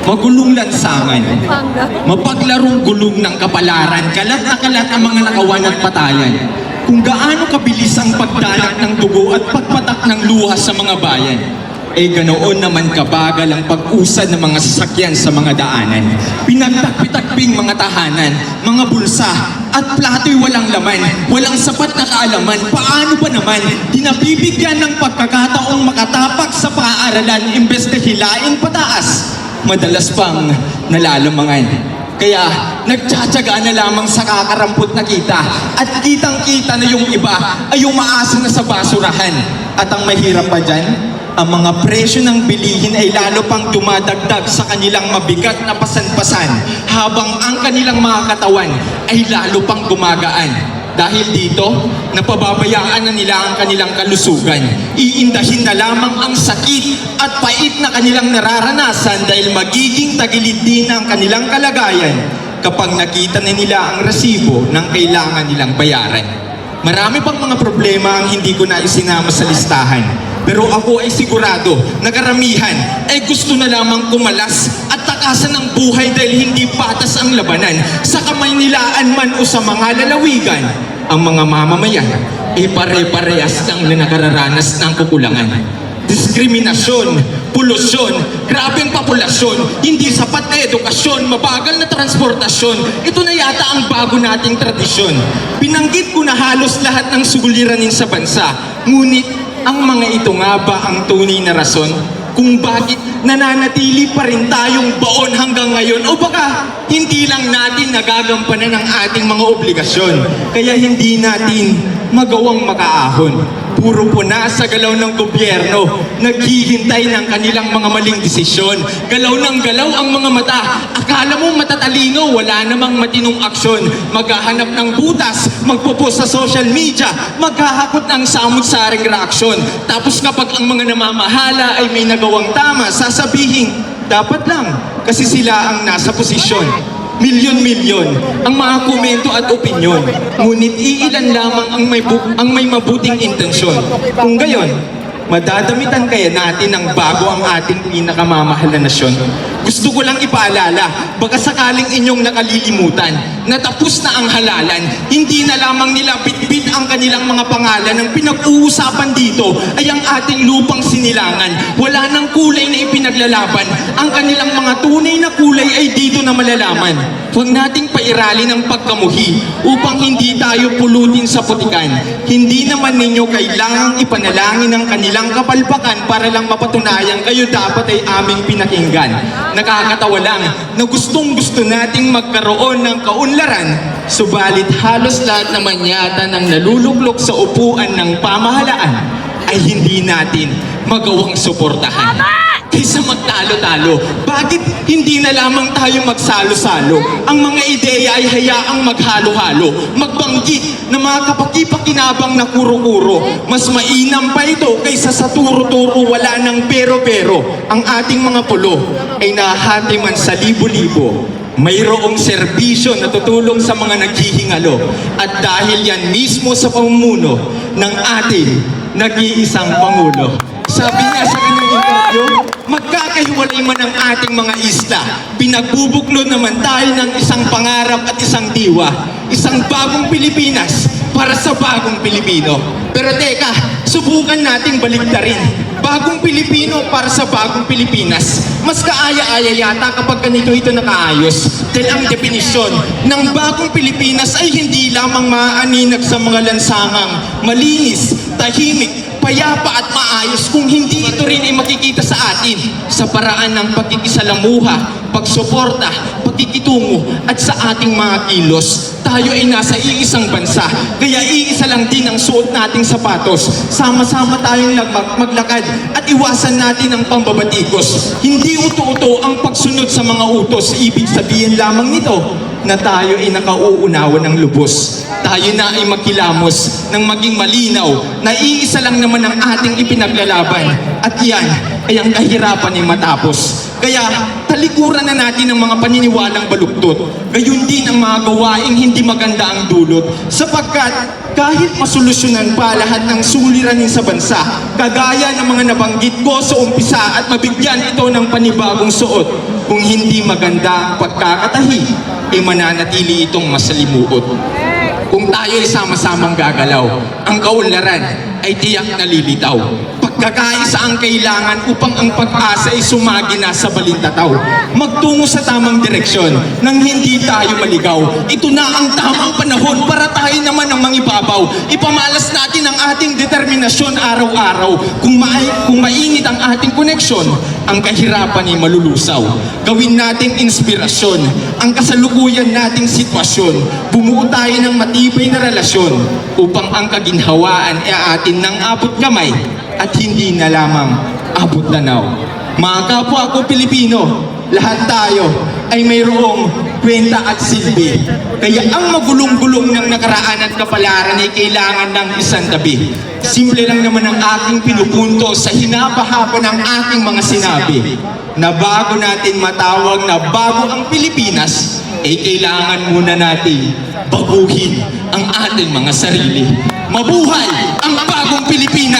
magulong lansangan, mapaglarong gulong ng kapalaran, kalat na kalat ang mga nakawan at patayan. Kung gaano kabilis ang pagdanak ng dugo at pagpatak ng luha sa mga bayan, ganoon naman kabagal ang pag-usad ng mga sasakyan sa mga daanan. Pinagtakpi-takping mga tahanan, mga bulsa, at plato'y walang laman, walang sapat na kaalaman. Paano ba naman dinabibigyan ng pagkakataong makatapak sa paaralan imbes na hilain pataas? Madalas pang nalalamangan. Kaya nagtsatsaga na lamang sa kakarampot na kita at kitang-kita na yung iba ay umaasa na sa basurahan. At ang mahirap pa dyan, ang mga presyo ng bilihin ay lalo pang dumadagdag sa kanilang mabigat na pasan-pasan habang ang kanilang mga katawan ay lalo pang gumagaan. Dahil dito, napababayaan na nila ang kanilang kalusugan. Iindahin na lamang ang sakit at pait na kanilang nararanasan dahil magiging tagilid din ang kanilang kalagayan kapag nakita na nila ang resibo ng kailangan nilang bayaran. Marami pang mga problema ang hindi ko na isinama sa listahan. Pero ako ay sigurado na karamihan ay gusto na lamang kumalas at takasan ng buhay dahil hindi patas ang labanan. Sa Kamaynilaan man o sa mga lalawigan, ang mga mamamayan ay pare-parehas ng nakararanas ng kukulangan. Diskriminasyon, polusyon, grabeng populasyon, hindi sapat na edukasyon, mabagal na transportasyon. Ito na yata ang bago nating tradisyon. Binanggit ko na halos lahat ng suliranin sa bansa. Ngunit ang mga ito nga ba ang tunay na rason kung bakit nananatili pa rin tayong baon hanggang ngayon? O baka hindi lang natin nagagampanan ang ating mga obligasyon kaya hindi natin magawang makaahon? Puro po na sa galaw ng gobyerno, naghihintay ng kanilang mga maling desisyon. Galaw ng galaw ang mga mata. Akala mo matatalino, wala namang matinong aksyon. Maghahanap ng butas, magpo-post sa social media, maghahakot ng samot-saring reaksyon. Tapos kapag ang mga namamahala ay may nagawang tama, sasabihin, dapat lang kasi sila ang nasa posisyon. Milyon-milyon ang mga komento at opinyon, ngunit iilan lamang ang may mabuting intensyon. Kung gayon, madadamitan kaya natin ng bago ang ating pinakamamahal na nasyon? Gusto ko lang ipaalala, baka sakaling inyong nakalilimutan, na tapos na ang halalan, hindi na lamang nila bitbit ang kanilang mga pangalan. Ang pinag-uusapan dito ay ang ating lupang sinilangan. Wala nang kulay na ipinaglalaban. Ang kanilang mga tunay na kulay ay dito na malalaman. Huwag nating pairali ng pagkamuhi upang hindi tayo pulutin sa putikan. Hindi naman ninyo kailangang ipanalangin ang kanilang kapalpakan para lang mapatunayan kayo dapat ay aming pinakinggan. Nakakatawa lang na gustong-gusto nating magkaroon ng kaunlaran, subalit halos lahat naman yata ng naluluklok sa upuan ng pamahalaan ay hindi natin magawang suportahan. Kaysa magtalo-talo, bakit hindi na lamang tayo magsalo-salo? Ang mga ideya ay hayaang maghalo-halo, magbanggit na mga kapakipakinabang na kuro-kuro. Mas mainam pa ito kaysa sa turo-turo wala ng pero-pero. Ang ating mga pulo ay nahati man sa libo-libo. Mayroong serbisyo na tutulong sa mga naghihingalo. At dahil yan mismo sa pamumuno ng ating nag-iisang Pangulo. Sabi niya sa kanyang interview, magkakahiwalay man ang ating mga isla. Pinagbubuklod naman tayo ng isang pangarap at isang diwa. Isang bagong Pilipinas para sa bagong Pilipino. Pero teka, subukan nating baliktarin. Bagong Pilipino para sa bagong Pilipinas. Mas kaaya-aya yata kapag ganito ito nakaayos. Dahil ang definisyon ng bagong Pilipinas ay hindi lamang maaaninag sa mga lansangang malinis, tahimik, payapa at maayos kung hindi ito rin ay makikita sa atin sa paraan ng pagkikisalamuha, pagsuporta, pagkikitungo at sa ating mga kilos. Tayo ay nasa iisang bansa, kaya iisa lang din ang suot nating sapatos. Sama-sama tayong maglakad at iwasan natin ang pambabatikos. Hindi uto-uto ang pagsunod sa mga utos. Ibig sabihin lamang nito, na tayo ay nakauunawa ng lubos. Tayo na ay magkilamos ng maging malinaw na iisa lang naman ang ating ipinaglalaban. At yan ay ang kahirapan ay matapos. Kaya talikuran na natin ang mga paniniwalang baluktot. Gayun din ang mga gawaing hindi maganda ang dulot. Sapagkat kahit masolusyonan pa lahat ng suliranin sa bansa, kagaya ng mga nabanggit ko sa umpisa at mabigyan ito ng panibagong suot, kung hindi maganda ang pagkakatahi, ay mananatili itong masalimuot. Kung tayo ay sama-samang gagalaw, ang kaunlaran ay tiyak na lilitaw. Pagkakaisa ang kailangan upang ang pag-asa ay sumagi na sa balintataw. Magtungo sa tamang direksyon nang hindi tayo maligaw. Ito na ang tamang panahon para tayo naman ang mangibabaw. Ipamalas natin ang ating determinasyon araw-araw. Kung mainit ang ating koneksyon, ang kahirapan ay malulusaw. Gawin nating inspirasyon ang kasalukuyan nating sitwasyon. Bumuo tayo ng matibay na relasyon upang ang kaginhawaan ay atin ng abot kamay at hindi na lamang abot tanaw. Mga kapwa ko Pilipino, lahat tayo ay mayroong kwenta at silbi. Kaya ang magulong-gulong ng nakaraan at kapalaran ay kailangan ng isang tabi. Simple lang naman ang aking pinupunto sa hinapahaba ng aking mga sinabi, na bago natin matawag na bago ang Pilipinas, ay kailangan muna natin baguhin ang ating mga sarili. Mabuhay ang bagong Pilipinas!